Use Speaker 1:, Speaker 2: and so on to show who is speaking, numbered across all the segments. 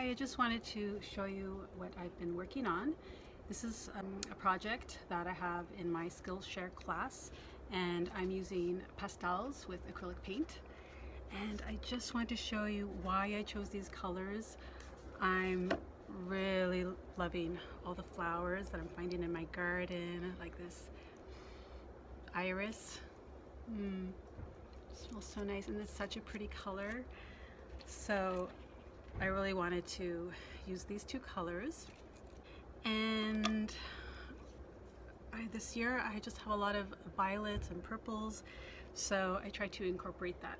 Speaker 1: Hi, I just wanted to show you what I've been working on. This is a project that I have in my Skillshare class, and I'm using pastels with acrylic paint. And I just want to show you why I chose these colors. I'm really loving all the flowers that I'm finding in my garden, like this iris. Smells so nice, and it's such a pretty color. So I really wanted to use these two colors, and this year I just have a lot of violets and purples, so I tried to incorporate that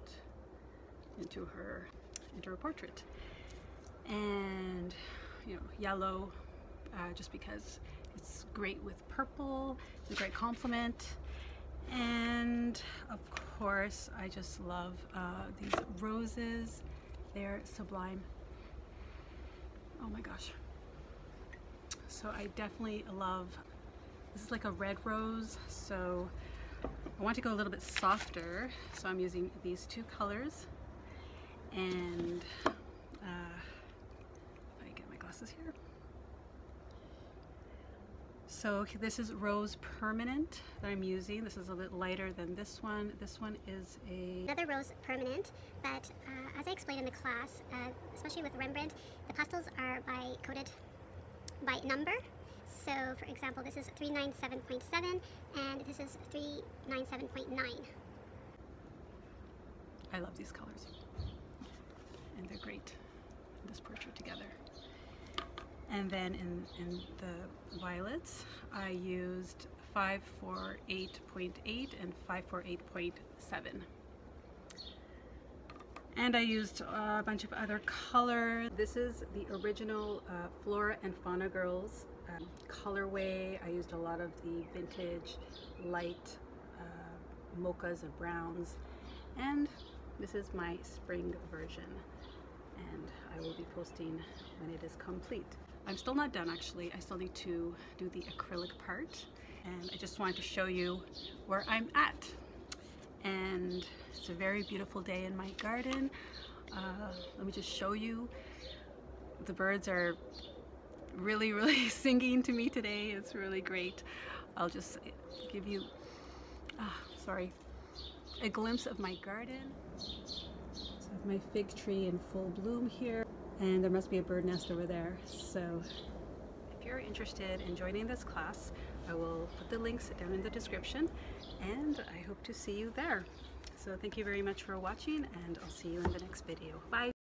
Speaker 1: into her portrait. And you know, yellow, just because it's great with purple, it's a great complement. And of course I just love these roses. They're sublime. Oh my gosh. So I definitely love, this is like a red rose, so I want to go a little bit softer, so I'm using these two colors. And if I get my glasses here. So this is Rose Permanent that I'm using. This is a bit lighter than this one. This one is
Speaker 2: another Rose Permanent, but as I explained in the class, especially with Rembrandt, the pastels are coded by number. So for example, this is 397.7 and this is 397.9.
Speaker 1: I love these colors, and they're great in this portrait together. And then in the violets, I used 548.8 and 548.7. And I used a bunch of other color. This is the original Flora and Fauna Girls colorway. I used a lot of the vintage light mochas and browns. And this is my spring version. And I will be posting when it is complete. I'm still not done actually. I still need to do the acrylic part, and I just wanted to show you where I'm at. And it's a very beautiful day in my garden. Let me just show you. The birds are really singing to me today. It's really great. I'll just give you a glimpse of my garden. So I have my fig tree in full bloom here, and there must be a bird nest over there. So if you're interested in joining this class, I will put the links down in the description, and I hope to see you there. So thank you very much for watching, and I'll see you in the next video. Bye!